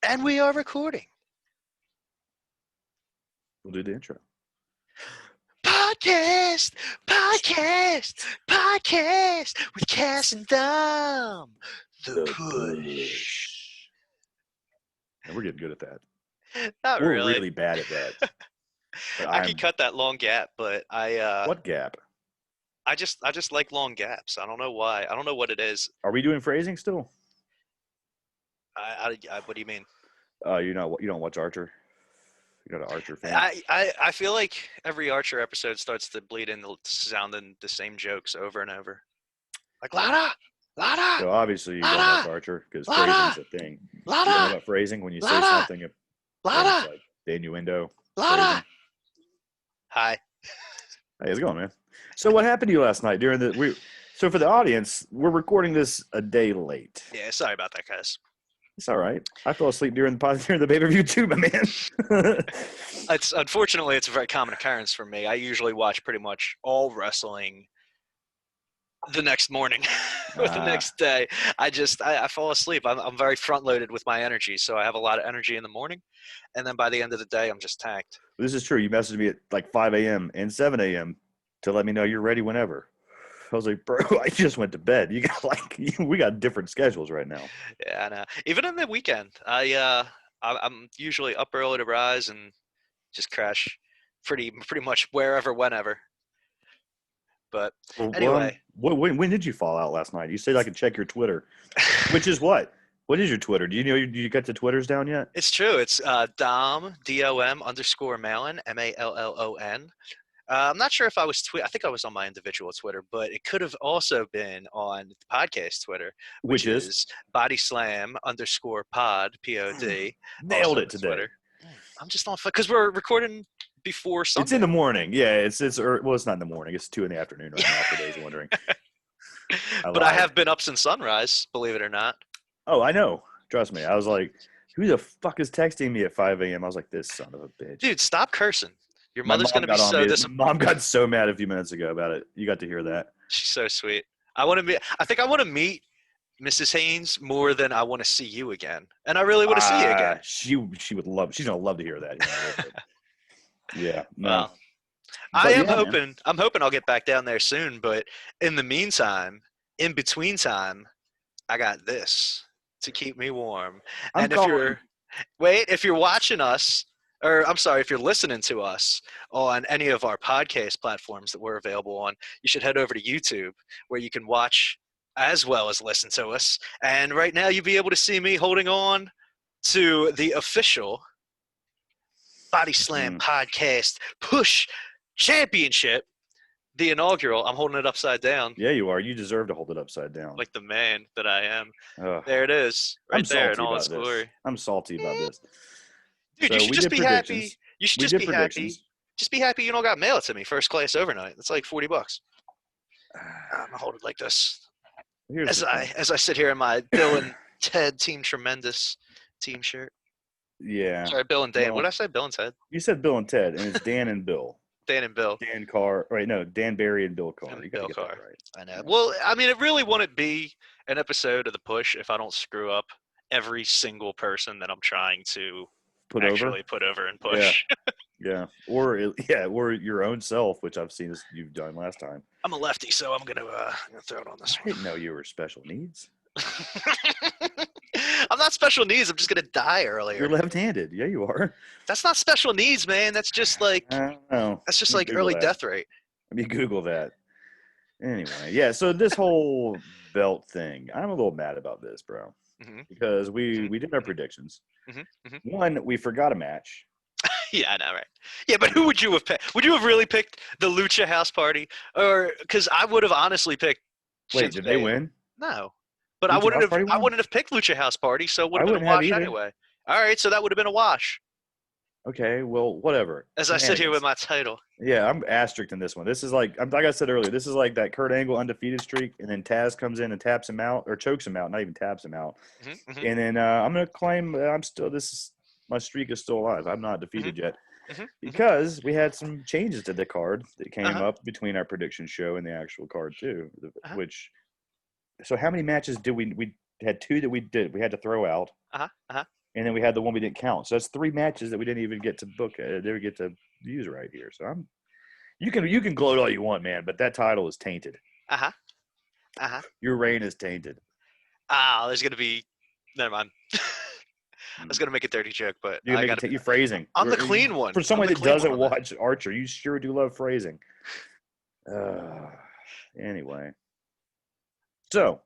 And we are recording. We'll do the intro. Podcast with Cass and Dom. The push. And we're getting good at that. Not We're really. really bad at that. I could cut that long gap, but What gap? I just like long gaps. I don't know why. I don't know what it is. Are we doing phrasing still? What do you mean? You don't watch Archer? You're not an Archer fan? I feel like every Archer episode starts to bleed into sounding the same jokes over and over. Like Lada. So obviously you don't watch Archer because phrasing's a thing. You know about phrasing when you say something. It's like the innuendo. Lada. Hi. Hey, how's it going, man? So what happened to you last night So for the audience, we're recording this a day late. Yeah, sorry about that, guys. It's all right. I fell asleep during the pay-per-view too, my man. Unfortunately, it's a very common occurrence for me. I usually watch pretty much all wrestling the next morning or the next day. I fall asleep. I'm very front-loaded with my energy, so I have a lot of energy in the morning, and then by the end of the day, I'm just tanked. This is true. You messaged me at like 5 a.m. and 7 a.m. to let me know you're ready whenever. I was like, bro, I just went to bed. You got we got different schedules right now. Yeah, I know. Even in the weekend, I'm usually up early to rise and just crash pretty much wherever, whenever. But anyway. When did you fall out last night? You said I could check your Twitter, which is what? What is your Twitter? Do you know you got the Twitters down yet? It's true. It's Dom, DOM _ Malin, MALLON. I'm not sure if I was I think I was on my individual Twitter, but it could have also been on the podcast Twitter, which is bodyslam _ pod, POD. Nailed it today. Twitter. I'm just on because we're recording before Sunday. It's in the morning. Yeah, it's it's not in the morning. It's 2 PM right now for those wondering. But I have been up since sunrise, believe it or not. Oh, I know. Trust me. I was like, who the fuck is texting me at 5 a.m.? I was like, this son of a bitch. Dude, stop cursing. Your mother's going to be so disappointed. Mom got so mad a few minutes ago about it. You got to hear that. She's so sweet. I think I want to meet Mrs. Haynes more than I want to see you again. And I really want to see you again. She's going to love to hear that. Yeah. No. Well, I'm hoping I'll get back down there soon, but in the meantime, in between time, I got this to keep me warm. If you're watching us, or I'm sorry, if you're listening to us on any of our podcast platforms that we're available on, you should head over to YouTube where you can watch as well as listen to us. And right now you'll be able to see me holding on to the official Body Slam Podcast Push Championship, the inaugural. I'm holding it upside down. Yeah, you are. You deserve to hold it upside down. Like the man that I am. There it is. Right there in all its glory. I'm salty about this. Dude, you should just be happy. You should just be happy. Just be happy you don't got mail it to me first class overnight. That's like $40. I'm gonna hold it like this. As I sit here in my Bill and Ted Team Tremendous team shirt. Yeah. Sorry, Bill and Dan. What did I say? Bill and Ted? You said Bill and Ted, and it's Dan and Bill. Dan and Bill. Dan Carr. Right, no, Dan Barry and Bill Carr. You Bill get Carr. That right. I know. Well, I mean, it really wouldn't be an episode of The Push if I don't screw up every single person that I'm trying to put over and push. Yeah. Or your own self, which I've seen as you've done last time. I'm a lefty, so I'm gonna throw it on this one. I didn't know you were special needs. I'm not special needs. I'm just gonna die earlier. You're left-handed. Yeah, you are. That's not special needs, man. That's just like that's just like early death rate. Let me Google that. Anyway, yeah. So this whole belt thing, I'm a little mad about this, bro. Because we did our predictions. One, we forgot a match. Yeah, I know, right? Yeah, but who would you have picked? Would you have really picked the Lucha House Party, or because I would have honestly picked? Wait, did they win? No, but I wouldn't have picked Lucha House Party, so it would have been a wash anyway. All right, so that would have been a wash. Okay, well, whatever. As I sit here with my title. Yeah, I'm asterisked in this one. This is like I said earlier, this is like that Kurt Angle undefeated streak, and then Taz comes in and taps him out, or chokes him out, not even taps him out. And then I'm going to claim my streak is still alive. I'm not defeated yet. Because we had some changes to the card that came up between our prediction show and the actual card too, so how many matches did we had two that we had to throw out. and then we had the one we didn't count. So that's 3 matches that we didn't even get to book. Didn't get to use right here. So you can gloat all you want, man, but that title is tainted. Your reign is tainted. There's gonna be. Never mind. I was gonna make a dirty joke, but you're phrasing. I'm the clean one. For somebody that doesn't watch Archer, you sure do love phrasing. Anyway, so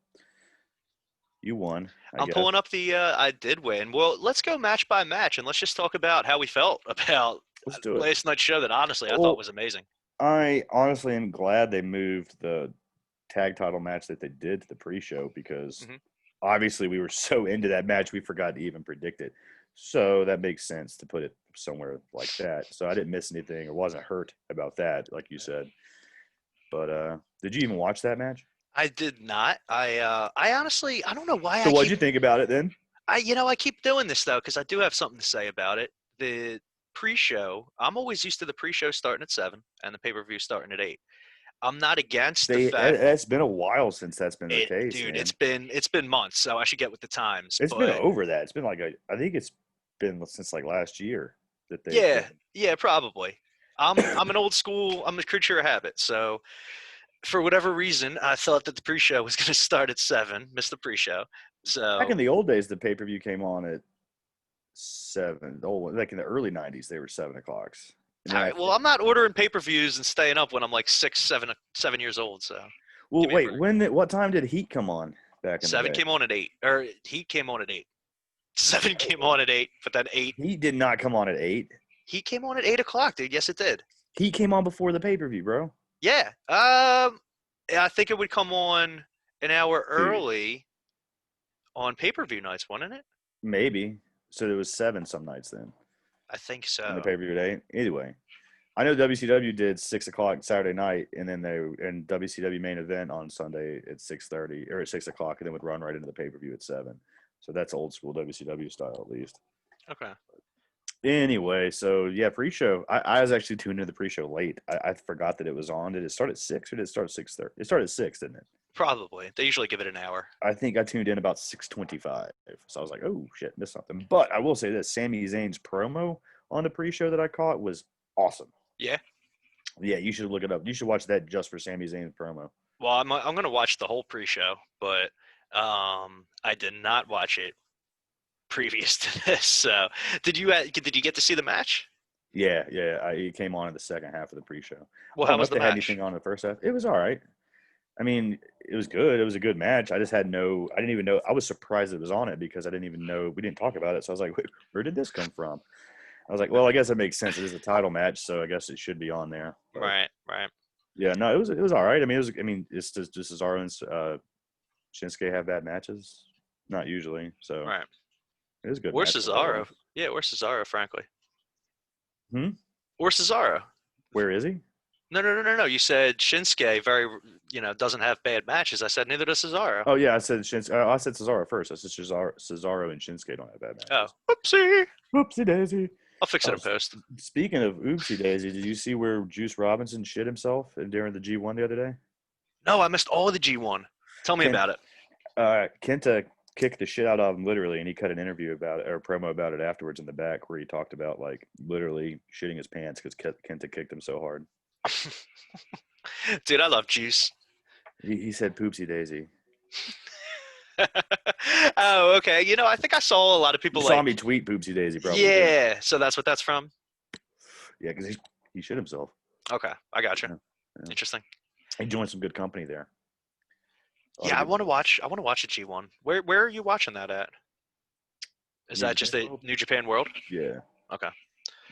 you won. I'm pulling up the. I did win. Well, let's go match by match, and let's just talk about how we felt about last night's show. That honestly, I thought was amazing. I honestly am glad they moved the tag title match that they did to the pre-show because obviously we were so into that match we forgot to even predict it. So that makes sense to put it somewhere like that. So I didn't miss anything or wasn't hurt about that, like you said. But did you even watch that match? I did not. I honestly, I don't know why. So what'd you think about it then? I keep doing this though because I do have something to say about it. The pre-show, I'm always used to the pre-show starting at 7 and the pay-per-view starting at 8. I'm not against the fact. It's been a while since that's been the case, dude. Man. It's been months, so I should get with the times. It's been over that. It's been like I think it's been since like last year that they. Yeah, probably. I'm an old school. I'm a creature of habit. So for whatever reason, I thought that the pre-show was going to start at 7. Missed the pre-show. So back in the old days, the pay-per-view came on at 7. Oh, like in the early 90s, they were 7 o'clocks. All right. Well, I'm not ordering pay-per-views and staying up when I'm like 6, 7 years old. So. Well, wait. What time did Heat come on back in 7 the day? came on at 8, or Heat came on at 8. 7 came on at 8, but then 8. Heat did not come on at 8. Heat came on at 8 o'clock, dude. Yes, it did. Heat came on before the pay-per-view, bro. Yeah. I think it would come on an hour early on pay-per-view nights, wouldn't it? Maybe. So there was 7 some nights then. I think so. On the pay-per-view day. Anyway, I know WCW did 6 o'clock Saturday night, and then and WCW main event on Sunday at 6:30 or at 6 o'clock, and then would run right into the pay-per-view at 7. So that's old school WCW style at least. Okay. Anyway, so yeah, pre-show. I was actually tuned into the pre-show late. I forgot that it was on. Did it start at 6 or did it start at 6:30? It started at 6, didn't it? Probably. They usually give it an hour. I think I tuned in about 6:25. So I was like, oh shit, missed something. But I will say this: Sami Zayn's promo on the pre-show that I caught was awesome. Yeah. Yeah, you should look it up. You should watch that just for Sami Zayn's promo. Well, I'm gonna watch the whole pre-show, but I did not watch it previous to this. So did you get to see the match? Yeah. It came on in the second half of the pre-show. Well, how was the match? Had anything on in the first half? It was all right. I mean, it was good. It was a good match. I just had I didn't even know. I was surprised it was on it because I didn't even know. We didn't talk about it. So I was like, wait, where did this come from? I was like, well, I guess that makes sense. It is a title match, so I guess it should be on there. But, right. Yeah, no, it was all right. I mean, it's just Cesaro and Shinsuke have bad matches. Not usually. So right. It is good. Or Cesaro. Yeah, or Cesaro, frankly. Or Cesaro. Where is he? No. You said Shinsuke doesn't have bad matches. I said neither does Cesaro. Oh yeah, I said Cesaro first. I said Cesaro and Shinsuke don't have bad matches. Oh, whoopsie daisy. I'll fix it in post. Speaking of oopsie daisy, did you see where Juice Robinson shit himself during the G1 the other day? No, I missed all of the G1. Tell me about it. Kenta kicked the shit out of him literally, and he cut an interview about it or a promo about it afterwards in the back where he talked about like literally shitting his pants because Kenta kicked him so hard. Dude, I love Juice. He said poopsie daisy. Oh, okay. I think I saw a lot of people saw me tweet poopsie daisy probably. Yeah, so that's what that's from? Yeah, because he shit himself. Okay, I got you. Yeah. Interesting. He joined some good company there. Yeah, I want to watch a G1. Where are you watching that at? Is that just the New Japan World? Yeah. Okay.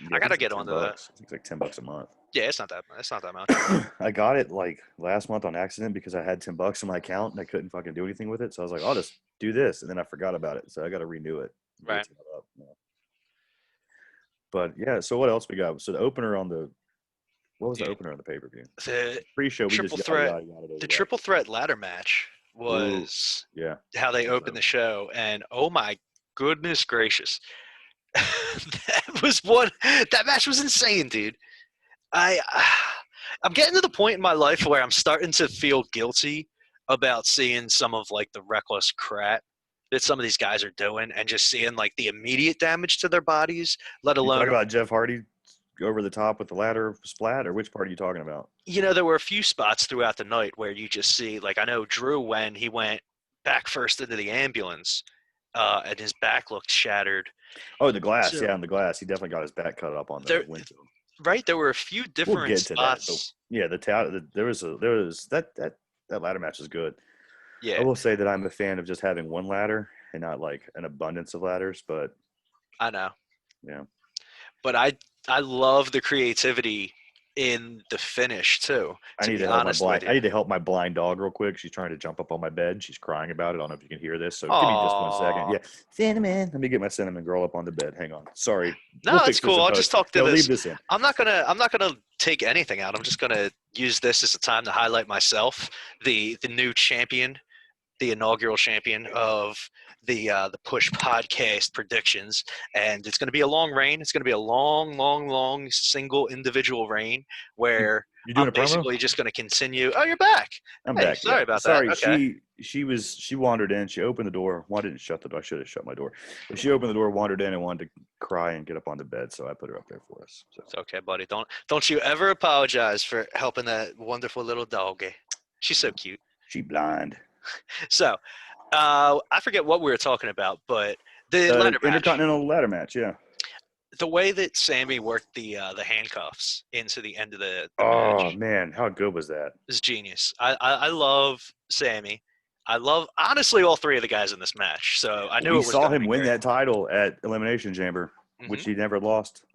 Yeah, I gotta get onto that. I think it's like $10 a month. Yeah, it's not that much. I got it like last month on accident because I had $10 in my account and I couldn't fucking do anything with it. So I was like, I'll just do this, and then I forgot about it. So I got to renew it. Right. But yeah, so what else we got? So the opener on the what was the opener on the pay-per-view? The pre-show. Triple threat. The triple threat ladder match was how they opened the show, and oh my goodness gracious. That match was insane, dude. I'm getting to the point in my life where I'm starting to feel guilty about seeing some of like the reckless crap that some of these guys are doing, and just seeing like the immediate damage to their bodies, let You alone. talking about Jeff Hardy over the top with the ladder splat, or which part are you talking about? There were a few spots throughout the night where you just see, like, I know Drew, when he went back first into the ambulance, and his back looked shattered. Oh, the glass. So Yeah, on the glass. He definitely got his back cut up on the there, windshield. right, there were a few We'll different get to that. But spots. yeah, there was that ladder match is good. I Yeah, will say that I'm a fan of just having one ladder and not like an abundance of ladders, but I know. yeah. But I love the creativity in the finish too, I to need be to help honest with you. I need to help my blind dog real quick. She's trying to jump up on my bed. She's crying about it. I don't know if you can hear this. So give me just 1 second. Aww. Yeah. Cinnamon. Let me get my cinnamon girl up on the bed. Hang on. Sorry. We'll No, it's fix this cool. in I'll just post. talk to No, this. leave this in. I'm not gonna take anything out. I'm just gonna use this as a time to highlight myself, the new champion, the inaugural champion of the Push Podcast predictions, and it's going to be a long reign. It's going to be a long single individual reign where You doing I'm a promo? basically just going to continue. Oh, you're back. I'm Hey, back. sorry Yeah. about that. Sorry. Okay. She wandered in. She opened the door. Well, I didn't shut the door. I should have shut my door. But she opened the door, wandered in, and wanted to cry and get up on the bed. So I put her up there for us. So It's okay, buddy. Don't you ever apologize for helping that wonderful little doggy. She's so cute. she blind. So, I forget what we were talking about, but the ladder match. Intercontinental ladder match. Yeah. The way that Sammy worked the handcuffs into the end of the Oh match man, how good was that? is genius. I love Sammy. I love, honestly, all three of the guys in this match. So I knew We it was saw going to him be win great. that title at Elimination Chamber, which he never lost.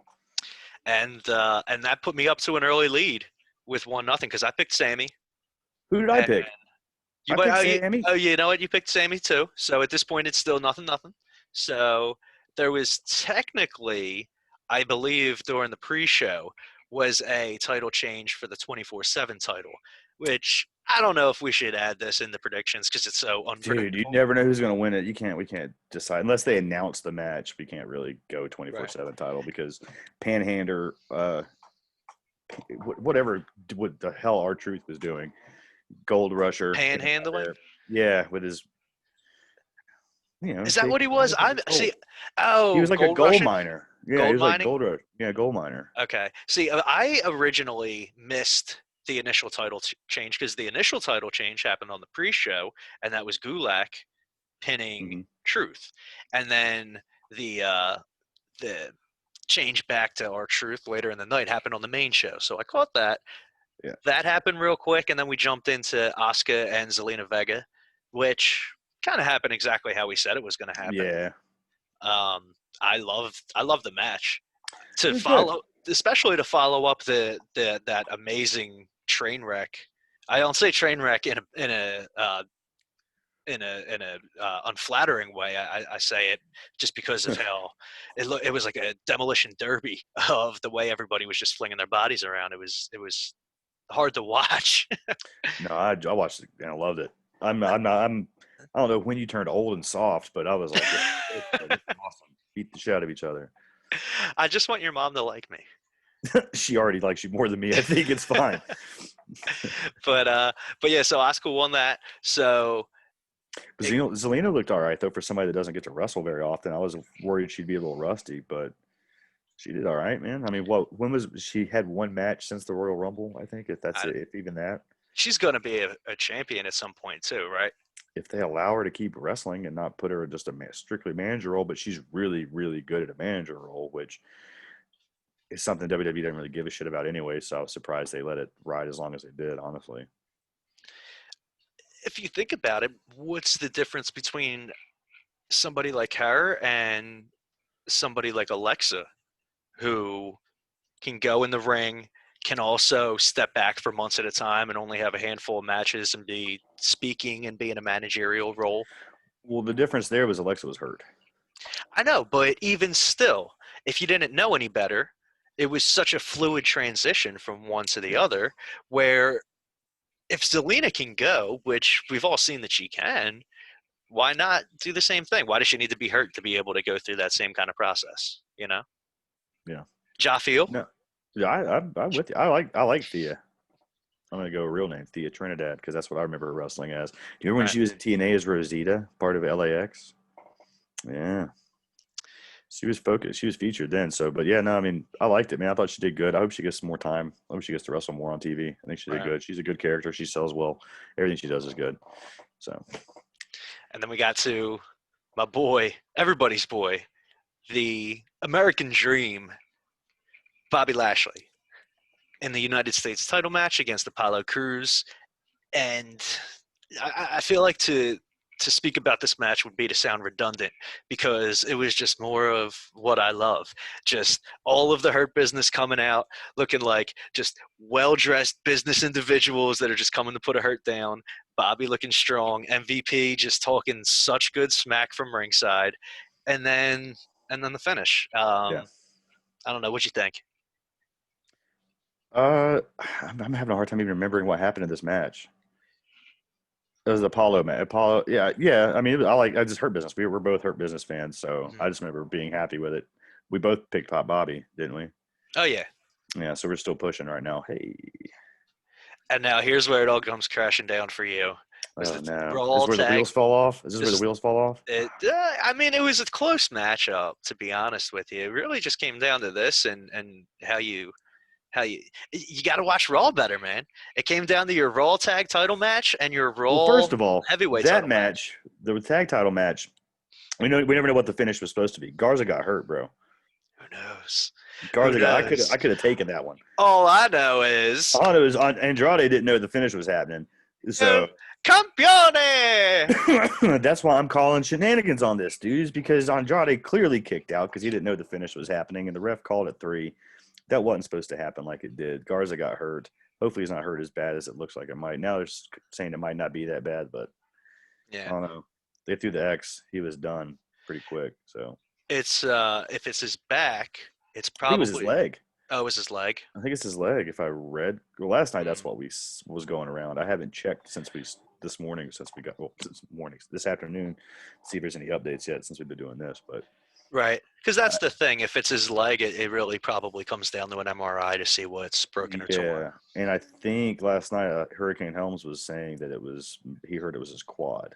And that put me up to an early lead with 1-0 because I picked Sammy. Who did I pick? You I picked Sammy. you know what? You picked Sammy too. So at this point, it's still 0-0. So there was technically, I believe, during the pre-show, was a title change for the 24/7 title, which I don't know if we should add this in the predictions because it's so unpredictable. Dude, you never know who's going to win it. We can't decide unless they announce the match. We can't really go 24/7 title because Panhandler, whatever, what the hell R-Truth was doing, Gold Rusher, Panhandling. Yeah, with his. Is that what he was? I see. Oh, he was like a gold miner. Yeah, gold he was mining? like gold. Yeah, gold miner. Okay. See, I originally missed the initial title change because the initial title change happened on the pre-show, and that was Gulak pinning Truth, and then the change back to R-Truth later in the night happened on the main show. So I caught that. Yeah. That happened real quick, and then we jumped into Asuka and Zelina Vega, which kind of happened exactly how we said it was going to happen. Yeah. I love the match. Especially to follow up that amazing train wreck. I don't say train wreck in a unflattering way. I say it just because of how it was like a demolition derby of the way everybody was just flinging their bodies around. It was hard to watch. No, I watched it and I loved it. I don't know when you turned old and soft, but I was like, this is awesome. Beat the shit out of each other. I just want your mom to like me. She already likes you more than me. I think it's fine. but yeah, so Asuka won that. So Zelina looked all right though for somebody that doesn't get to wrestle very often. I was worried she'd be a little rusty, but she did all right, man. I mean, when was she had one match since the Royal Rumble? I think if even that. She's going to be a champion at some point too, right? If they allow her to keep wrestling and not put her in just a strictly manager role, but she's really, really good at a manager role, which is something WWE didn't really give a shit about anyway. So I was surprised they let it ride as long as they did, honestly. If you think about it, what's the difference between somebody like her and somebody like Alexa, who can go in the ring, can also step back for months at a time and only have a handful of matches and be speaking and be in a managerial role? Well, the difference there was Alexa was hurt. I know, but even still, if you didn't know any better, it was such a fluid transition from one to the other, where if Zelina can go, which we've all seen that she can, why not do the same thing? Why does she need to be hurt to be able to go through that same kind of process? You know? Yeah. Jaffiel? No. Yeah, I'm with you. I like Thea. I'm gonna go real name, Thea Trinidad, because that's what I remember her wrestling as. Do you remember when she was in TNA as Rosita, part of LAX? Yeah. She was focused. She was featured then. So, but yeah, no, I mean, I liked it, man. I thought she did good. I hope she gets some more time. I hope she gets to wrestle more on TV. I think she did good. She's a good character. She sells well. Everything she does is good. So, and then we got to my boy, everybody's boy, the American Dream, Bobby Lashley, in the United States title match against Apollo Crews. And I feel like to speak about this match would be to sound redundant because it was just more of what I love. Just all of the Hurt Business coming out looking like just well-dressed business individuals that are just coming to put a Hurt down. Bobby looking strong. MVP just talking such good smack from ringside. And then the finish. yeah. I don't know. What'd you think? I'm having a hard time even remembering what happened in this match. It was Apollo, man. Apollo, yeah. I mean, I just Hurt Business. We're both Hurt Business fans, so I just remember being happy with it. We both picked Pop Bobby, didn't we? Oh yeah. Yeah, so we're still pushing right now. Hey. And now here's where it all comes crashing down for you. Oh no! Is where the wheels fall off? Is this where the wheels fall off? I mean, it was a close matchup, to be honest with you. It really just came down to this and how you got to watch Raw better, man. It came down to your Raw tag title match and your Raw. Well, first of all, heavyweight that match, the tag title match. We never know what the finish was supposed to be. Garza got hurt, bro. Who knows? Garza I could have taken that one. All I know is Andrade didn't know the finish was happening. So Campione! That's why I'm calling shenanigans on this, dudes, because Andrade clearly kicked out because he didn't know the finish was happening, and the ref called it 3. That wasn't supposed to happen like it did. Garza got hurt. Hopefully he's not hurt as bad as it looks like it might. Now they're saying it might not be that bad, but yeah. I don't know. They threw the X. He was done pretty quick. So it's if it's his back, it's probably it was his leg. Oh, it was his leg? I think it's his leg. If I read last night, that's what was going around. I haven't checked since this afternoon, to see if there's any updates yet since we've been doing this. But right, because that's the thing. If it's his leg, it really probably comes down to an MRI to see what's broken or torn. Yeah, and I think last night Hurricane Helms was saying that he heard it was his quad.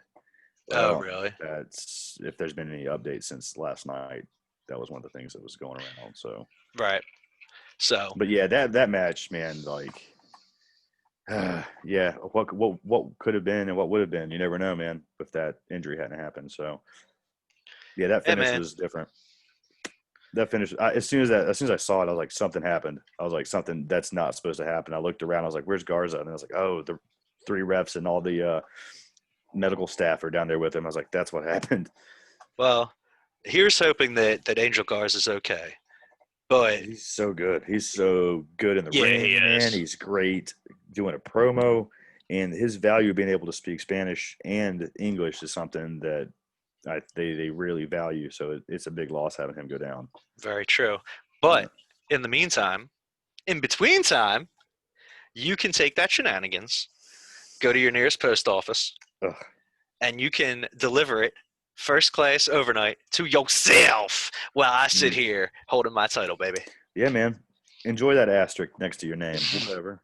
Oh, really? That's if there's been any updates since last night. That was one of the things that was going around. So right. So, but yeah, that match, man, like, yeah, what could have been and what would have been, you never know, man, if that injury hadn't happened. So, yeah, that finish was different. That finish, as soon as I saw it, I was like, something happened. I was like, something that's not supposed to happen. I looked around, I was like, where's Garza? And I was like, oh, the 3 refs and all the medical staff are down there with him. I was like, that's what happened. Well, here's hoping that Angel Garza's okay. But he's so good. He's so good in the ring, man. He's great doing a promo, and his value of being able to speak Spanish and English is something that they really value. So it's a big loss having him go down. Very true. But in the meantime, in between time, you can take that shenanigans, go to your nearest post office, and you can deliver it first class overnight to yourself while I sit here holding my title, baby. Yeah, man. Enjoy that asterisk next to your name. Whatever.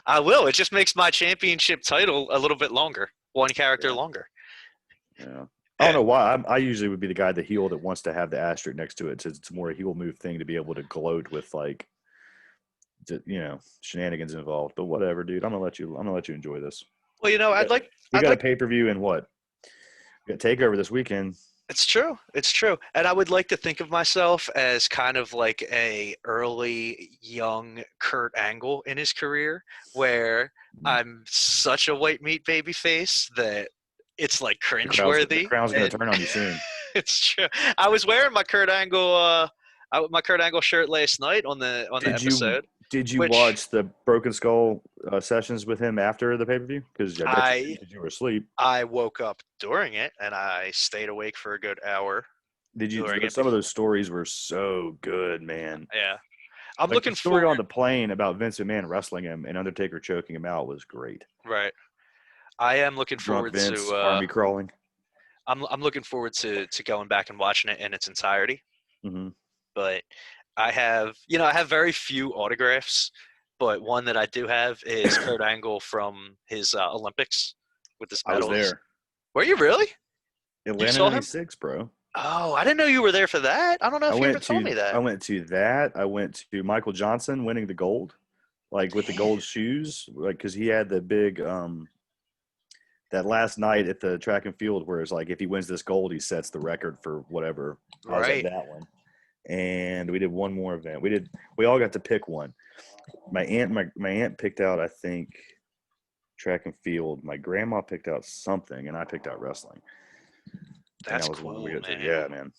I will. It just makes my championship title a little bit longer. One character longer. Yeah. I don't know why. I usually would be the guy, the heel, that wants to have the asterisk next to it. It's more a heel move thing to be able to gloat with, like, shenanigans involved. But whatever, dude. I'm gonna let you enjoy this. Well, you got a pay-per-view in what? Got Takeover this weekend. It's true. And I would like to think of myself as kind of like a early young Kurt Angle in his career, where I'm such a white meat baby face that it's like cringeworthy. The crowd's going to turn on you soon. It's true. I was wearing my Kurt Angle shirt last night on the episode. Did you watch the Broken Skull sessions with him after the pay-per-view? Because you were asleep. I woke up during it, and I stayed awake for a good hour. Some of those stories were so good, man. Yeah. I'm looking the story on the plane about Vince McMahon wrestling him and Undertaker choking him out was great. Right. I am looking forward Vince, to army crawling. I'm looking forward to going back and watching it in its entirety. Mm-hmm. But I have very few autographs, but one that I do have is Kurt Angle from his Olympics with his medals. I was there. Were you really? Atlanta '96, bro. Oh, I didn't know you were there for that. I don't know if you ever told me that. I went to that. I went to Michael Johnson winning the gold, like with the gold shoes, like because he had the big that last night at the track and field where it's like if he wins this gold, he sets the record for whatever. I was at that one, and we did one more event. We all got to pick one. My aunt picked out, I think, track and field. My grandma picked out something, and I picked out wrestling. That's cool, man. Yeah, man.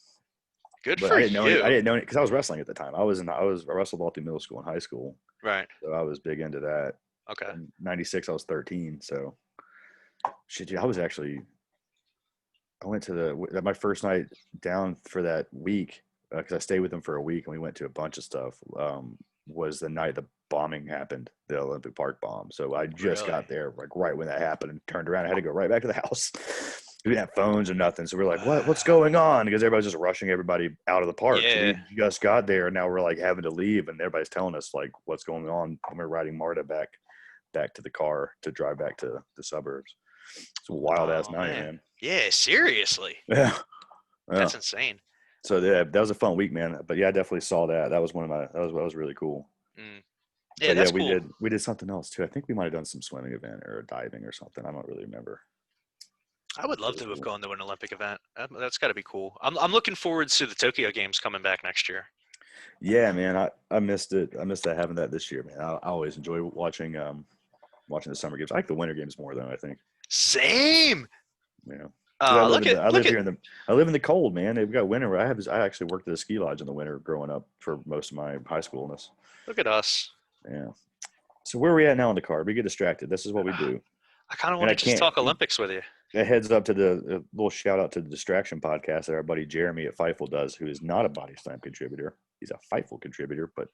Good for you. I didn't know it because I was wrestling at the time. I wrestled all through middle school and high school. Right. So I was big into that. Okay. In '96, I was 13. So, shit, dude, I went to my first night down for that week because I stayed with them for a week and we went to a bunch of stuff. Was the night the bombing happened, the Olympic Park bomb. So I just got there like right when that happened and turned around. I had to go right back to the house. We didn't have phones or nothing. So we're like, what's going on? Because everybody's just rushing everybody out of the park. Yeah. So we just got there and now we're like having to leave and everybody's telling us like what's going on. And we're riding Marta back to the car to drive back to the suburbs. It's a wild ass night, man. Yeah, seriously. Yeah. That's insane. So yeah, that was a fun week, man. But yeah, I definitely saw that. That was that was really cool. Yeah, that's cool. We did something else too. I think we might have done some swimming event or diving or something. I don't really remember. I would love to have gone to an Olympic event. That's got to be cool. I'm looking forward to the Tokyo Games coming back next year. Yeah, man. I missed it. I missed having that this year, man. I always enjoy watching the summer games. I like the winter games more though, I think. Same. Yeah. I live in the cold, man. They've got winter. I actually worked at a ski lodge in the winter growing up for most of my high schoolness. Look at us. Yeah. So where are we at now on the card? We get distracted. This is what we do. I kind of want to just talk Olympics with you. A heads up to the little shout out to the Distraction podcast that our buddy Jeremy at Fightful does, who is not a Body Slam contributor. He's a Fightful contributor, but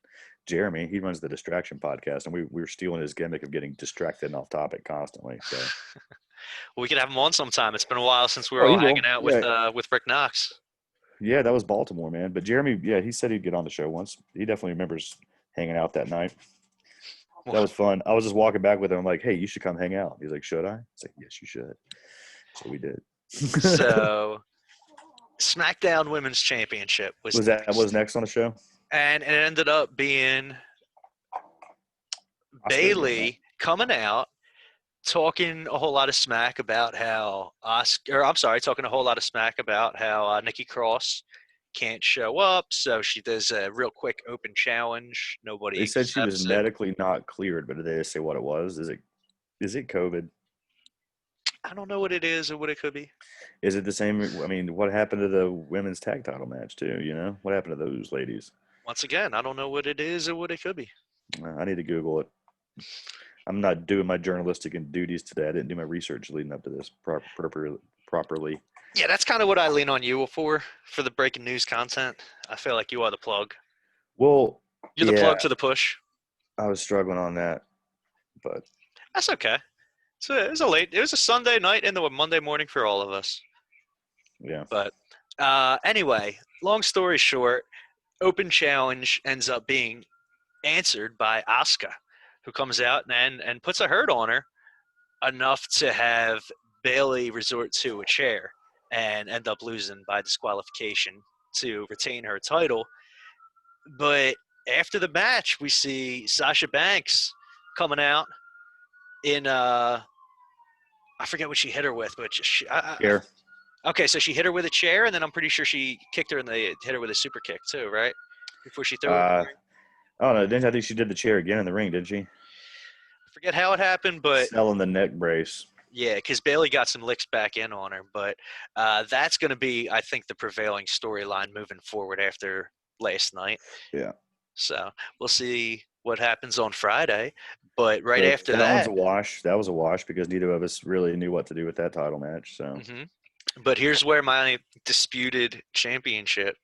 Jeremy, he runs the Distraction podcast, and we were stealing his gimmick of getting distracted and off topic constantly. So we could have him on sometime. It's been a while since we were all hanging out with Rick Knox. Yeah, that was Baltimore, man. But Jeremy, yeah, he said he'd get on the show once. He definitely remembers hanging out that night. That was fun. I was just walking back with him. I'm like, hey, you should come hang out. He's like, should I? It's like, yes, you should. So we did. So Smackdown Women's Championship was next on the show. And it ended up being Bayley coming out, talking a whole lot of smack about how talking a whole lot of smack about how Nikki Cross can't show up, so she does a real quick open challenge. Nobody. They said she was medically not cleared, but did they just say what it was? Is it COVID? I don't know what it is or what it could be. Is it the same? I mean, what happened to the women's tag title match too? You know, what happened to those ladies? Once again, I don't know what it is or what it could be. I need to Google it. I'm not doing my journalistic duties today. I didn't do my research leading up to this properly. Yeah, that's kind of what I lean on you for the breaking news content. I feel like you are the plug. Well, you're the plug to the push. I was struggling on that, but that's okay. So it was a Sunday night into a Monday morning for all of us. Yeah. But anyway, long story short, open challenge ends up being answered by Asuka, who comes out and puts a hurt on her enough to have Bayley resort to a chair and end up losing by disqualification to retain her title. But after the match, we see Sasha Banks coming out in I forget what she hit her with, but chair. Okay, so she hit her with a chair, and then I'm pretty sure she hit her with a super kick too, right? Before she threw her. I don't know. I think she did the chair again in the ring, did she? I forget how it happened, but selling the neck brace. Yeah, because Bayley got some licks back in on her, but that's going to be, I think, the prevailing storyline moving forward after last night. Yeah. So we'll see what happens on Friday, but after that, that was a wash because neither of us really knew what to do with that title match. So. Mm-hmm. But here's where my disputed championship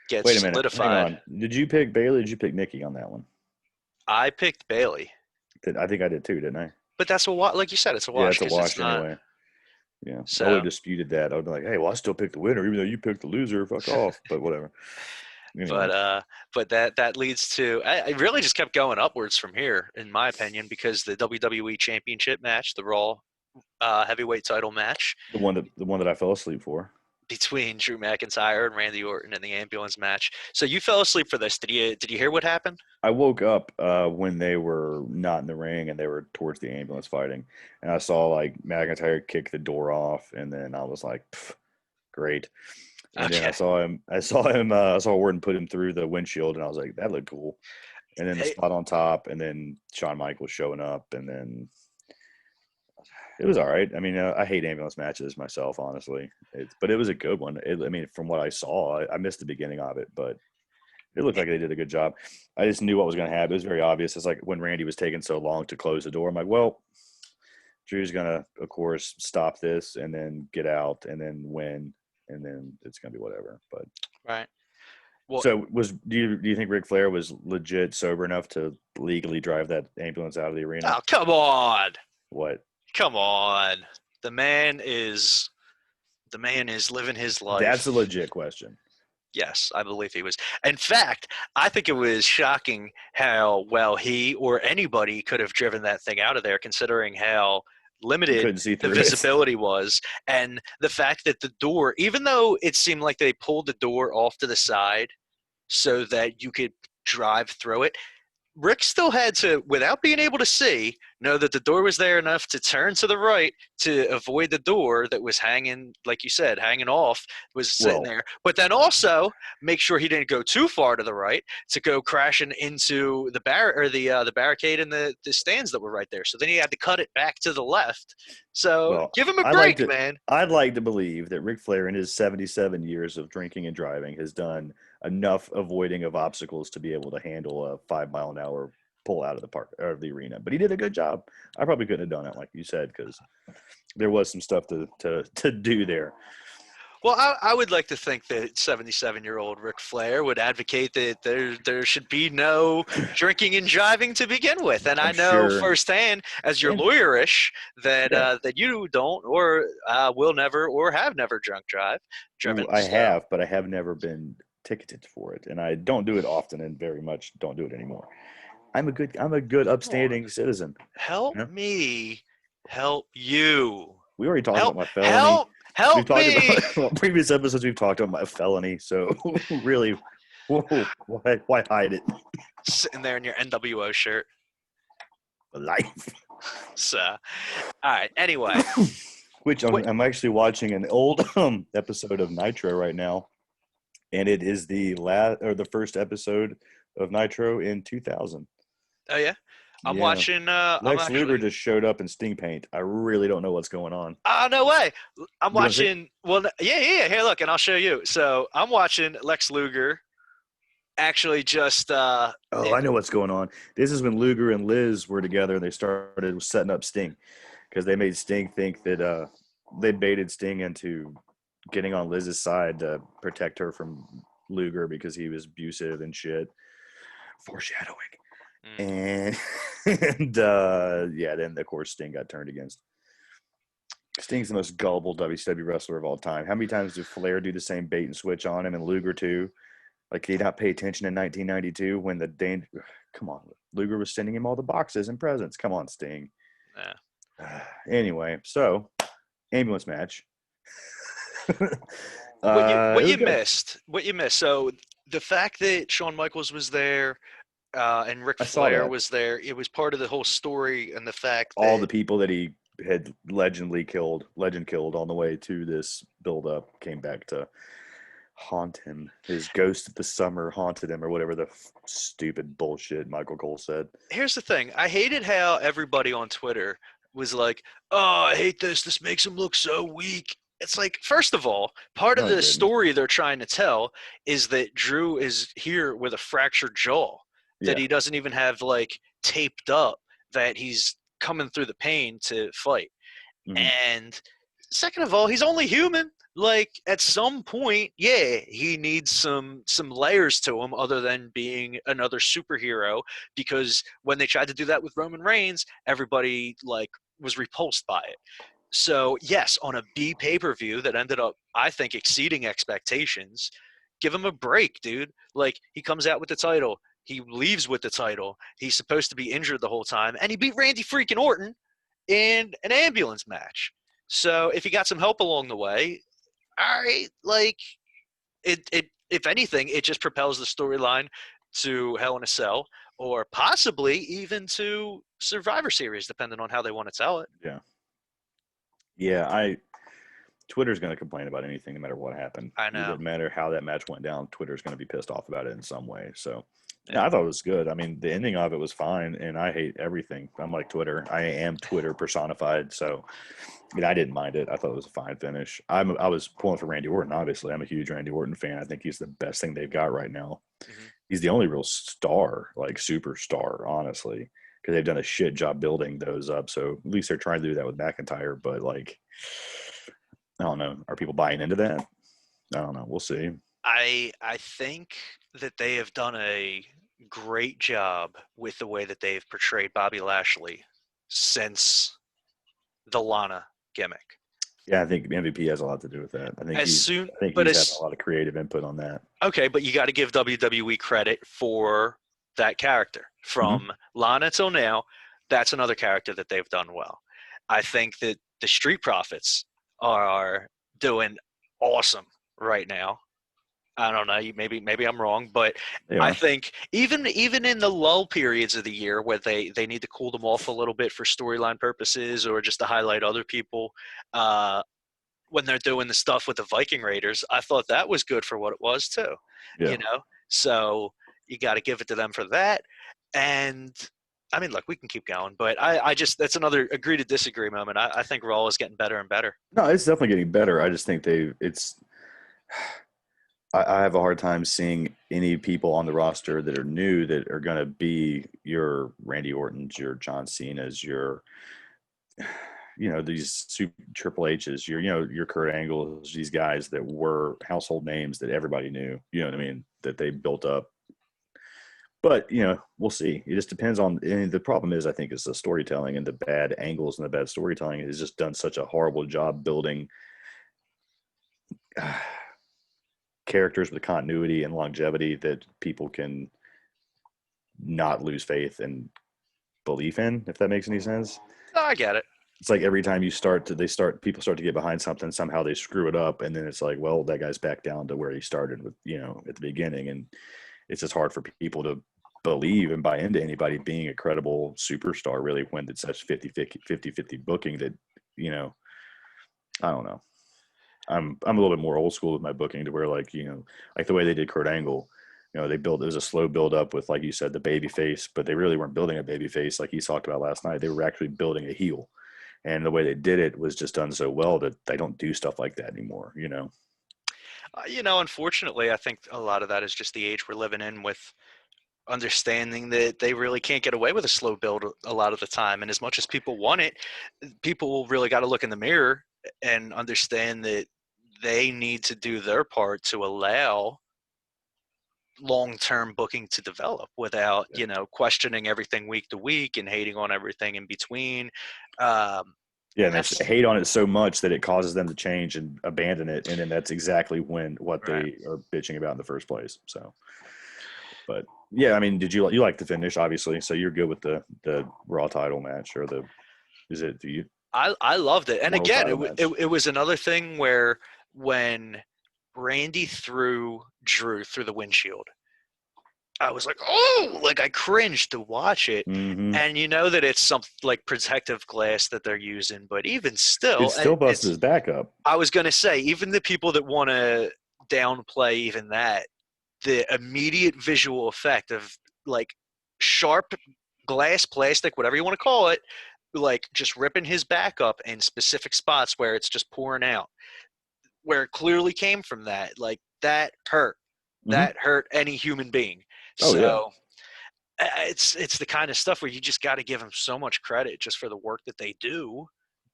gets solidified. Hang on. Did you pick Bayley or did you pick Nikki on that one? I picked Bayley. I think I did too, didn't I? But that's like you said, it's a wash. Yeah, it's a wash anyway. Yeah. So I would have disputed that. I would be like, hey, well, I still picked the winner, even though you picked the loser. Fuck off. But whatever. Anyway. But that leads to it really just kept going upwards from here, in my opinion, because the WWE Championship match, the Raw heavyweight title match, the one that I fell asleep for. between Drew McIntyre and Randy Orton in the ambulance match. So you fell asleep for this. Did you hear what happened? I woke up when they were not in the ring and they were towards the ambulance fighting, and I saw like McIntyre kick the door off, and then I was like, great. And then I saw Orton put him through the windshield, and I was like, that looked cool. And then the spot on top, and then Shawn Michaels showing up, and then it was all right. I mean, I hate ambulance matches myself, honestly. But it was a good one. From what I saw, I missed the beginning of it, but it looked like they did a good job. I just knew what was going to happen. It was very obvious. It's like when Randy was taking so long to close the door, I'm like, well, Drew's going to, of course, stop this and then get out and then win, and then it's going to be whatever. But right. Well, so do you think Ric Flair was legit sober enough to legally drive that ambulance out of the arena? Oh, come on. What? Come on. The man is living his life. That's a legit question. Yes, I believe he was. In fact, I think it was shocking how well he or anybody could have driven that thing out of there, considering how limited the visibility was. And the fact that the door, even though it seemed like they pulled the door off to the side so that you could drive through it, Rick still had to, without being able to see, know that the door was there enough to turn to the right to avoid the door that was hanging, like you said, hanging off, was sitting there. But then also make sure he didn't go too far to the right to go crashing into the barricade and the stands that were right there. So then he had to cut it back to the left. So give him a break, man. I'd like to believe that Ric Flair, in his 77 years of drinking and driving, has done enough avoiding of obstacles to be able to handle a 5 mile an hour pull out of the park or the arena. But he did a good job. I probably couldn't have done it, like you said, because there was some stuff to do there. Well, I would like to think that 77-year-old Ric Flair would advocate that there should be no drinking and driving to begin with. And I know firsthand, as you're lawyerish, that you don't or will never or have never driven. I have, but I have never been ticketed for it, and I don't do it often, and very much don't do it anymore. I'm a good upstanding citizen. Help me help you. We already talked about my felony. Help me. Previous episodes we've talked about my felony, so really, why hide it? Sitting there in your NWO shirt. Life. So, all right. Anyway, which I'm actually watching an old episode of Nitro right now, and it is the first episode of Nitro in 2000. Oh yeah. I'm watching. Lex Luger just showed up in Sting paint. I really don't know what's going on. No way. I'm watching. Well, yeah. Here, look, and I'll show you. So I'm watching Lex Luger. Actually, just. I know what's going on. This is when Luger and Liz were together, and they started setting up Sting, because they made Sting think that they baited Sting into getting on Liz's side to protect her from Luger because he was abusive and shit. Foreshadowing. And then of course Sting got turned against. Sting's the most gullible WCW wrestler of all time. How many times did Flair do the same bait and switch on him, and Luger too? Like, did he not pay attention in 1992 when come on, Luger was sending him all the boxes and presents. Come on, Sting. Anyway, so ambulance match. What you missed. So the fact that Shawn Michaels was there. And Ric Flair was there. It was part of the whole story, and the fact that all the people that he had legend killed on the way to this build-up came back to haunt him. His ghost of the summer haunted him, or whatever the stupid bullshit Michael Cole said. Here's the thing. I hated how everybody on Twitter was like, "Oh, I hate this. This makes him look so weak." It's like, first of all, part of the story they're trying to tell is that Drew is here with a fractured jaw. That he doesn't even have, like, taped up, that he's coming through the pain to fight. Mm-hmm. And second of all, he's only human. Like, at some point, he needs some layers to him other than being another superhero, because when they tried to do that with Roman Reigns, everybody, like, was repulsed by it. So, yes, on a B pay-per-view that ended up, I think, exceeding expectations, give him a break, dude. Like, he comes out with the title. He leaves with the title. He's supposed to be injured the whole time. And he beat Randy freaking Orton in an ambulance match. So if he got some help along the way, all right, like it if anything, it just propels the storyline to Hell in a Cell, or possibly even to Survivor Series, depending on how they want to tell it. Yeah. Twitter's going to complain about anything no matter what happened. I It know. doesn't matter how that match went down. Twitter's going to be pissed off about it in some way. So, Yeah. I thought it was good. I mean, the ending of it was fine, and I hate everything. I'm like Twitter. I am Twitter personified. So, I didn't mind it. I thought it was a fine finish. I was pulling for Randy Orton, obviously. I'm a huge Randy Orton fan. I think he's the best thing they've got right now. Mm-hmm. He's the only real star, like superstar, honestly, because they've done a shit job building those up. So at least they're trying to do that with McIntyre. But, like, I don't know. Are people buying into that? I don't know. We'll see. I think that they have done a great job with the way that they've portrayed Bobby Lashley since the Lana gimmick. Yeah, I think MVP has a lot to do with that. I think he's had a lot of creative input on that. Okay, but you got to give WWE credit for that character. From Lana till now, that's another character that they've done well. I think that the Street Profits are doing awesome right now. I don't know. Maybe I'm wrong, but I think even in the lull periods of the year where they need to cool them off a little bit for storyline purposes or just to highlight other people, when they're doing the stuff with the Viking Raiders, I thought that was good for what it was too. Yeah. You know, so you got to give it to them for that. And I mean, look, we can keep going, but I just that's another agree to disagree moment. I think Raw is getting better and better. No, it's definitely getting better. I just think I have a hard time seeing any people on the roster that are new that are going to be your Randy Ortons, your John Cena's, your, these Triple H's, your Kurt Angles, these guys that were household names that everybody knew, you know what I mean, that they built up. But, we'll see. It just depends on, and the problem is, I think, is the storytelling and the bad angles and the bad storytelling has just done such a horrible job building characters with continuity and longevity that people can not lose faith and belief in, if that makes any sense. No, I get it. It's like every time people start to get behind something, somehow they screw it up, and then it's like, well, that guy's back down to where he started with, at the beginning, and it's just hard for people to believe and buy into anybody being a credible superstar, really, when it's such 50-50 booking that, I don't know. I'm a little bit more old school with my booking to where, like, like the way they did Kurt Angle, it was a slow build up with, like you said, the baby face, but they really weren't building a baby face like he talked about last night. They were actually building a heel. And the way they did it was just done so well that they don't do stuff like that anymore, Unfortunately, I think a lot of that is just the age we're living in, with understanding that they really can't get away with a slow build a lot of the time. And as much as people want it, people really got to look in the mirror and understand that they need to do their part to allow long-term booking to develop without, questioning everything week to week and hating on everything in between. And they hate on it so much that it causes them to change and abandon it. And then that's exactly what they are bitching about in the first place. So, but yeah, I mean, you like the finish, obviously. So you're good with the Raw title match I loved it. And again, it was another thing where when Randy threw Drew through the windshield, I was like, oh, like I cringed to watch it. Mm-hmm. And that it's some like protective glass that they're using, but even still, it still busted his back up. I was going to say, even the people that want to downplay even that, the immediate visual effect of like sharp glass, plastic, whatever you want to call it, like just ripping his back up in specific spots where it's just pouring out, where it clearly came from that, like that hurt. Mm-hmm. That hurt any human being. It's the kind of stuff where you just got to give them so much credit just for the work that they do.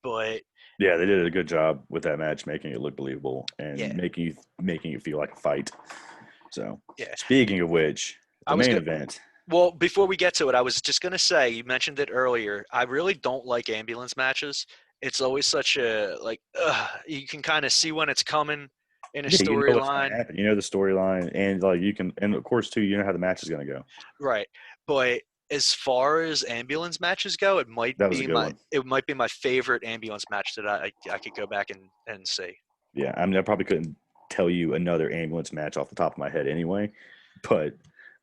But yeah, they did a good job with that match, making it look believable and making you feel like a fight. So speaking of which, the main event. Well, before we get to it, I was just going to say, you mentioned it earlier. I really don't like ambulance matches. It's always such a, you can kind of see when it's coming in a storyline. You know the storyline, and and of course, too, you know how the match is going to go. Right. But as far as ambulance matches go, it might be my favorite ambulance match that I could go back and see. Yeah, I mean, I probably couldn't tell you another ambulance match off the top of my head anyway, but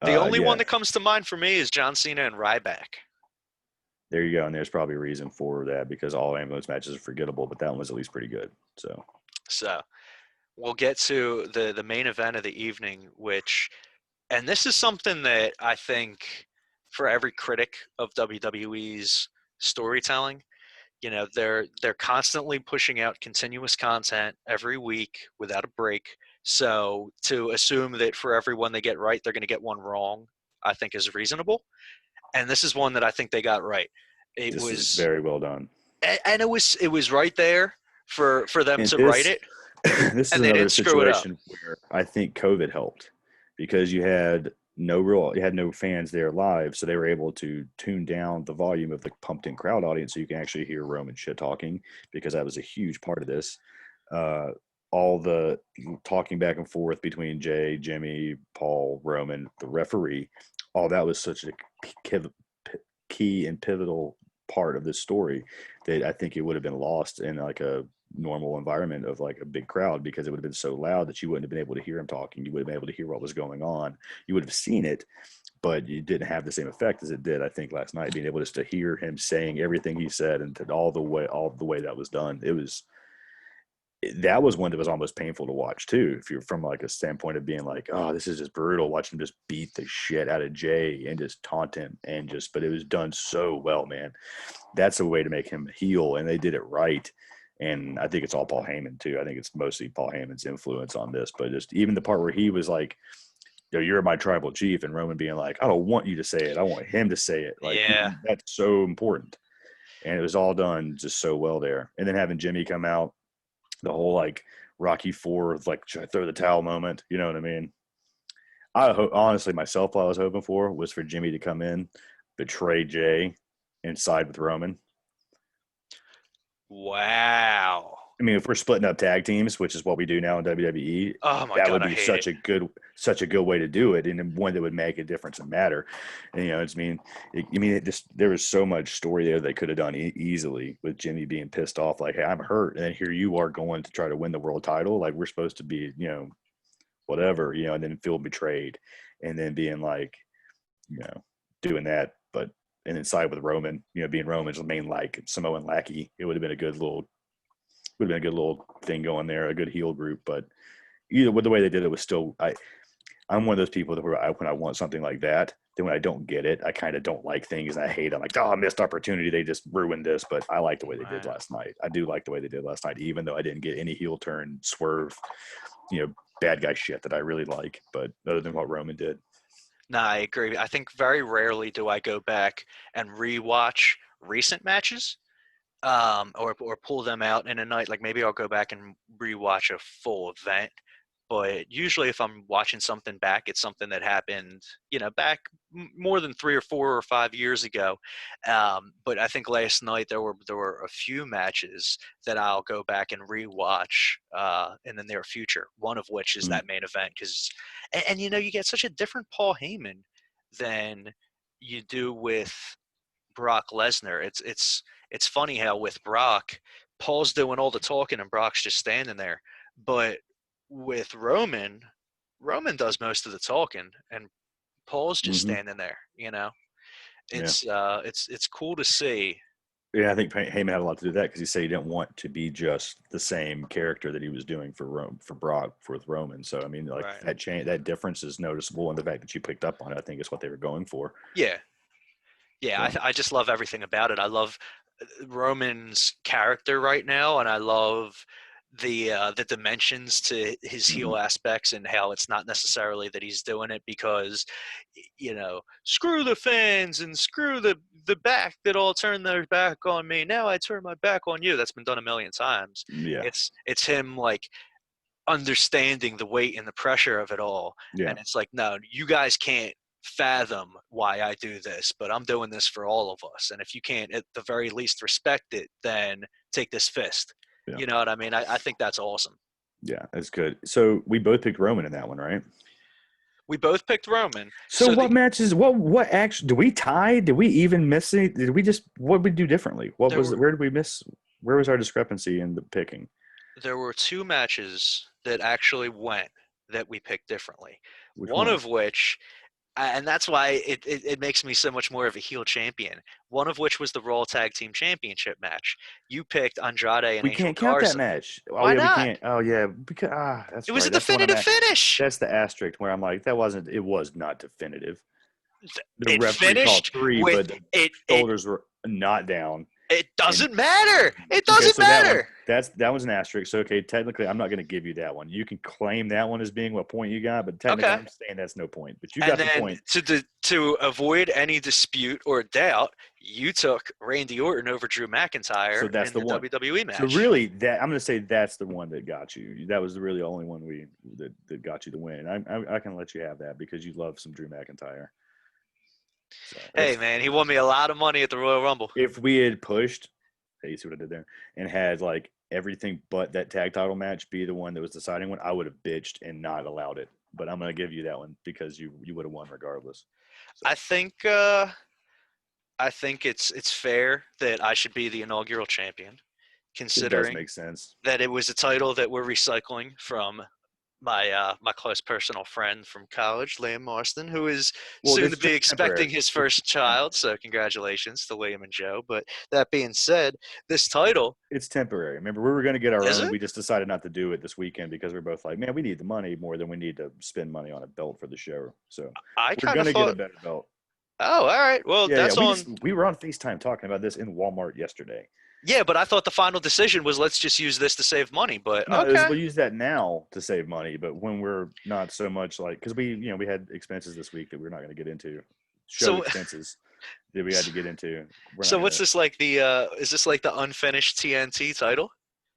The only yeah, one that comes to mind for me is John Cena and Ryback. there you go. And there's probably a reason for that because all ambulance matches are forgettable, but that one was at least pretty good. So we'll get to the main event of the evening, which, and this is something that I think for every critic of WWE's storytelling, they're constantly pushing out continuous content every week without a break. So to assume that for every one they get right, they're going to get one wrong, I think is reasonable. And this is one that I think they got right. This is very well done, and it was right there for them and to write it, this is and they another didn't screw it up. situation where I think COVID helped because you had no fans there live, so they were able to tune down the volume of the pumped in crowd audience so you can actually hear Roman shit talking, because that was a huge part of this. Uh, all the talking back and forth between Jay, Jimmy, Paul, Roman, the referee, all that was such a key and pivotal part of this story that I think it would have been lost in like a normal environment of like a big crowd, because it would have been so loud that you wouldn't have been able to hear him talking. You would have been able to hear what was going on. You would have seen it, but you didn't have the same effect as it did, I think, last night, being able just to hear him saying everything he said and all the way that was done. That was one that was almost painful to watch too, if you're from like a standpoint of being like, oh, this is just brutal, watching him just beat the shit out of Jay and just taunt him, and just, but it was done so well, man. That's a way to make him heel, and they did it right. And I think it's all Paul Heyman too. I think it's mostly Paul Heyman's influence on this, but just even the part where he was like, you're my tribal chief, and Roman being like, I don't want you to say it, I want him to say it. Like, Yeah. that's so important. And it was all done just so well there. And then having Jimmy come out, the whole like Rocky IV, like throw the towel moment. You know what I mean? Honestly, myself, what I was hoping for was for Jimmy to come in, betray Jay, and side with Roman. Wow. I mean, if we're splitting up tag teams, which is what we do now in WWE, Oh my that God, would I be hate such a good way to do it, and one that would make a difference and matter. And there was so much story there they could have done easily with Jimmy being pissed off, like, hey, I'm hurt, and then here you are going to try to win the world title, like we're supposed to be, whatever, and then feel betrayed, and then being like, doing that, but and then side with Roman, being Roman's main like Samoan lackey. It would have been a good little thing going there, a good heel group. But either with the way they did it was still, I'm one of those people that when I want something like that, then when I don't get it, I kind of don't like things and I hate. I'm like, oh, missed opportunity. They just ruined this. But I like the way they did last night. I do like the way they did last night, even though I didn't get any heel turn, swerve, bad guy shit that I really like. But other than what Roman did. No, I agree. I think very rarely do I go back and rewatch recent matches, or pull them out in a night. Like maybe I'll go back and rewatch a full event. But usually, if I'm watching something back, it's something that happened, back more than 3 or 4 or 5 years ago. But I think last night there were a few matches that I'll go back and rewatch in the near future. One of which is that main event, because, and you get such a different Paul Heyman than you do with Brock Lesnar. It's funny how with Brock, Paul's doing all the talking and Brock's just standing there, but with Roman does most of the talking and Paul's just standing there, It's it's cool to see. Yeah, I think Heyman had a lot to do with that, because he said he didn't want to be just the same character that he was doing for Brock with Roman. So I mean, like, right, that difference is noticeable, and the fact that you picked up on it, I think, is what they were going for. Yeah, I just love everything about it. I love Roman's character right now, and I love the dimensions to his heel aspects, and how it's not necessarily that he's doing it because screw the fans and screw the back that all turn their back on me, now I turn my back on you. That's been done a million times. Yeah, it's him like understanding the weight and the pressure of it all. Yeah. And it's like, no, you guys can't fathom why I do this, but I'm doing this for all of us, and if you can't at the very least respect it, then take this fist. Yeah. You know what I mean? I think that's awesome. Yeah, that's good. So we both picked Roman in that one, right? We both picked Roman. So what matches? What actually? Did we tie? Did we even miss it? Did we just? What did we do differently? Where did we miss? Where was our discrepancy in the picking? There were 2 matches that actually went that we picked differently. One of which, and that's why it makes me so much more of a heel champion. One of which was the Raw Tag Team Championship match. You picked Andrade and We Angel can't count that Garza. match. Oh Why yeah, we not? can't. Oh yeah, because that's It was right. a That's one of definitive my. finish. That's the asterisk where I'm like, that wasn't. It was not definitive. The It referee called finished 3, with but the it. shoulders were not down. It And doesn't matter. It okay, doesn't so that one, matter. that was an asterisk. So okay, technically, I'm not going to give you that one. You can claim that one as being what point you got, but technically, Okay. I'm saying that's no point. But you And got the then point. to avoid any dispute or doubt, you took Randy Orton over Drew So McIntyre that's in the the one. WWE match. So really, that I'm going to say that's the one that got you. That was really the only one that got you the win. I can let you have that because you love some Drew McIntyre. So Hey man, he won me a lot of money at the Royal Rumble. if we had pushed, hey, you see what I did there, and had like everything but that tag title match be the one that was the deciding one, I would have bitched and not allowed it. But I'm going to give you that one because you would have won regardless. So. I think it's fair that I should be the inaugural champion, considering It does make sense that it was a title that we're recycling from my close personal friend from college, Liam Marston, who is soon to be expecting his first child. So congratulations to Liam and Joe. But that being said, this title, it's temporary. Remember, we were going to get our own. it? We just decided not to do it this weekend because we're both like, man, we need the money more than we need to spend money on a belt for the show. So we're going to get a better belt. Oh, all right. Well, yeah, we were on FaceTime talking about this in Walmart yesterday. Yeah, but I thought the final decision was let's just use this to save money. But no, okay, we'll use that now to save money. But when we're not so much like, because we had expenses this week that we're not going to get into, expenses that we had to get into. So what's this like? Is this like the unfinished TNT title?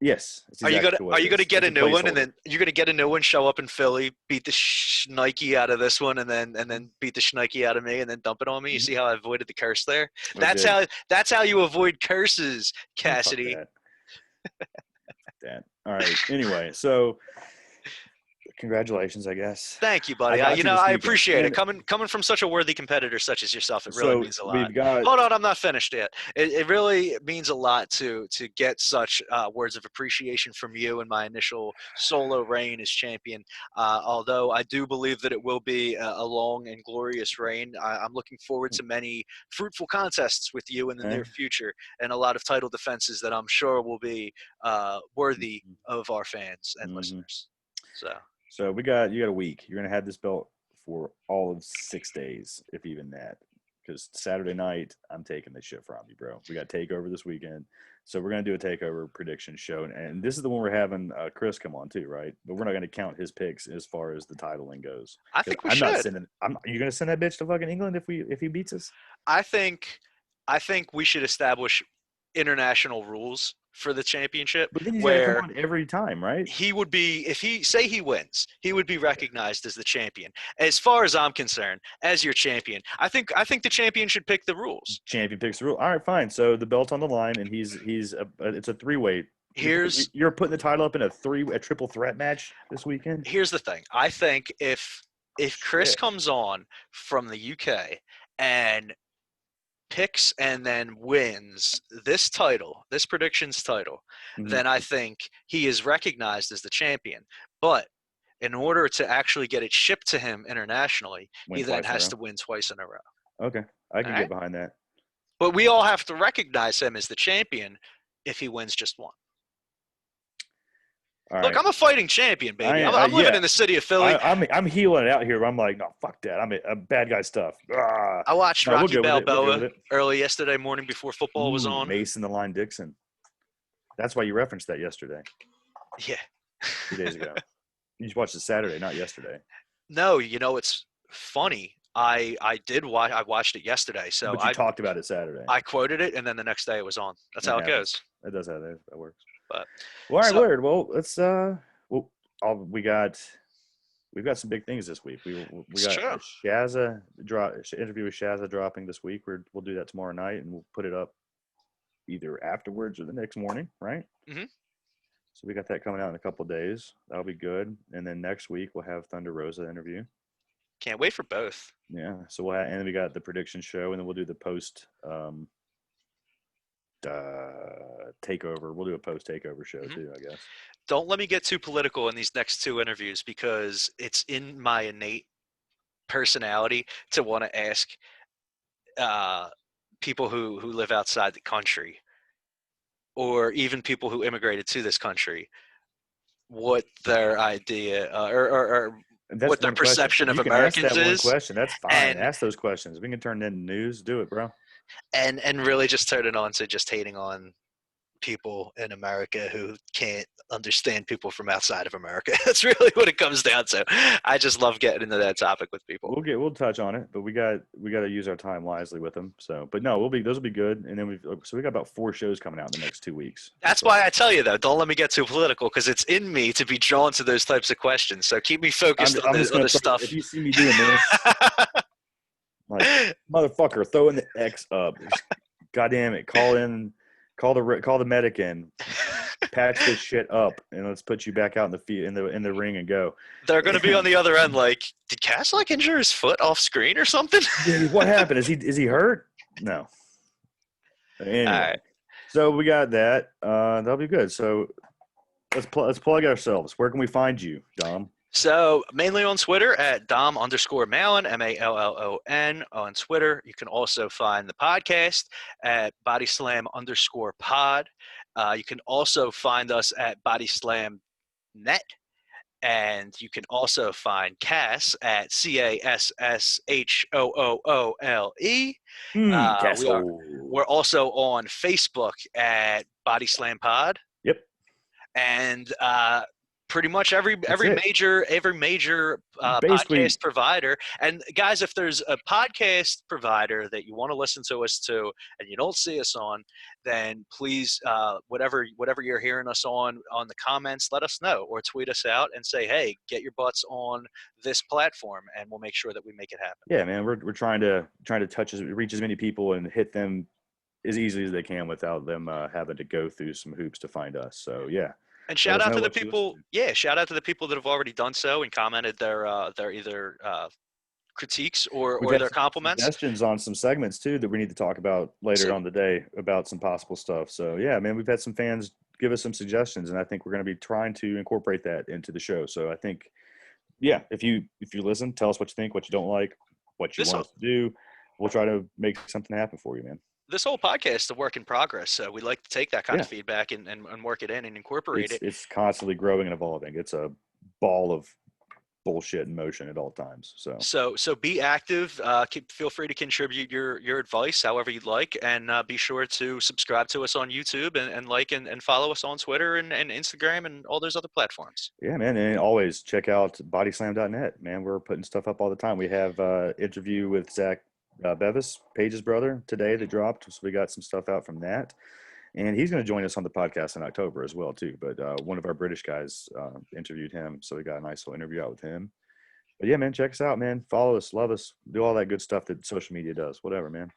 Yes. Are you gonna get a new one, and then you're gonna get a new one, show up in Philly, beat the shnikey out of this one, and then beat the shnikey out of me, and then dump it on me? You see how I avoided the curse there? That's how you avoid curses, Cassidy. That. All right. Anyway, so congratulations, I guess. Thank you, buddy. I appreciate it. Coming from such a worthy competitor such as yourself, it really means a lot. Hold on, I'm not finished yet. It really means a lot to get such words of appreciation from you in my initial solo reign as champion. Although I do believe that it will be a long and glorious reign. I'm looking forward to many fruitful contests with you in the near future, and a lot of title defenses that I'm sure will be worthy of our fans and listeners. So you got a week. You're gonna have this belt for all of 6 days, if even that. Because Saturday night, I'm taking this shit from you, bro. We got Takeover this weekend, so we're gonna do a Takeover prediction show, and this is the one we're having Chris come on too, right? But we're not gonna count his picks as far as the titling goes. I think we should. Are you gonna send that bitch to fucking England if he beats us? I think we should establish international rules for the championship, but then he's gonna come on every time, right? He would be, if he wins, he would be recognized as the champion. As far as I'm concerned, as your champion, I think the champion should pick the rules. Champion picks the rule. All right, fine. So the belt's on the line, and it's a 3-way. You're putting the title up in a triple threat match this weekend. Here's the thing. I think if Chris comes on from the UK and picks and then wins this predictions title, then I think he is recognized as the champion. But in order to actually get it shipped to him internationally, he then has to win twice in a row. Okay, I can get behind that. But we all have to recognize him as the champion if he wins just one. Look, I'm a fighting champion, baby. I'm living in the city of Philly. I'm healing it out here. I'm like, no, fuck that. I'm a bad guy stuff. I watched Rocky Balboa early yesterday morning before football was on. Mason the Line Dixon. That's why you referenced that yesterday. Yeah. 2 days ago. You just watched it Saturday, not yesterday. No, it's funny. I watched it yesterday. So but you talked about it Saturday. I quoted it, and then the next day it was on. That's how it goes. That does how that works. But all right, word. Well, let's we've got some big things this week. We got Shazza interview with Shazza dropping this week. We'll do that tomorrow night, and we'll put it up either afterwards or the next morning, right? Mm-hmm. So we got that coming out in a couple of days. That'll be good. And then next week we'll have Thunder Rosa interview. Can't wait for both. Yeah. So and then we got the prediction show, and then we'll do the post Takeover. We'll do a post-Takeover show too, I guess. Don't let me get too political in these next 2 interviews because it's in my innate personality to want to ask people who live outside the country or even people who immigrated to this country what their idea or what their perception of Americans is. One question. That's fine. And ask those questions. We can turn it into news. Do it, bro. And really just turn it on to just hating on people in America who can't understand people from outside of America. That's really what it comes down to. I just love getting into that topic with people. We'll touch on it, but we got to use our time wisely with them. So, but no, those will be good. And then we got about 4 shows coming out in the next 2 weeks. That's why I tell you though, don't let me get too political because it's in me to be drawn to those types of questions. So keep me focused on the stuff. If you see me doing this, like motherfucker, throwing the X up. God damn it, call the medic in, patch this shit up, and let's put you back out in the field, in the ring and go. They're going to be on the other end like, did Cass injure his foot off screen or something? Dude, what happened? Is he hurt? No. Anyway, all right. So we got that. That'll be good. So let's plug ourselves. Where can we find you, Dom? So mainly on Twitter at Dom_Malin, MALLON on Twitter. You can also find the podcast at BodySlam_pod. You can also find us at BodySlamNet. And you can also find Cass at CASSHOOOLE. We're also on Facebook at BodySlam Pod. Yep. And pretty much every major podcast provider. And guys, if there's a podcast provider that you want to listen to us to and you don't see us on, then please, whatever you're hearing us on the comments, let us know or tweet us out and say, hey, get your butts on this platform and we'll make sure that we make it happen. Yeah, man, we're trying to reach as many people and hit them as easily as they can without them having to go through some hoops to find us. So yeah. And shout out to the people. Yeah, shout out to the people that have already done so and commented their either critiques or their compliments. Suggestions on some segments too that we need to talk about later on the day about some possible stuff. So yeah, man, we've had some fans give us some suggestions, and I think we're going to be trying to incorporate that into the show. So I think, yeah, if you listen, tell us what you think, what you don't like, what you want us to do. We'll try to make something happen for you, man. This whole podcast is a work in progress, so we like to take that kind of feedback and work it in and incorporate it. It's constantly growing and evolving. It's a ball of bullshit in motion at all times. So be active. Feel free to contribute your advice however you'd like, and be sure to subscribe to us on YouTube and like and follow us on Twitter and Instagram and all those other platforms. Yeah, man, and always check out bodyslam.net. Man, we're putting stuff up all the time. We have interview with Zach Bevis, Paige's brother, today that dropped. So we got some stuff out from that. And he's going to join us on the podcast in October as well, too. But one of our British guys interviewed him. So we got a nice little interview out with him. But yeah, man, check us out, man. Follow us, love us, do all that good stuff that social media does. Whatever, man.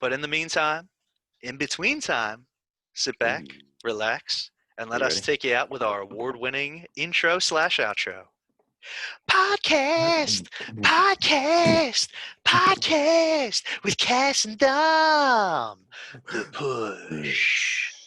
But in the meantime, in between time, sit back, relax, and let us take you out with our award-winning intro/outro. Podcast with Cass and Dom. The push.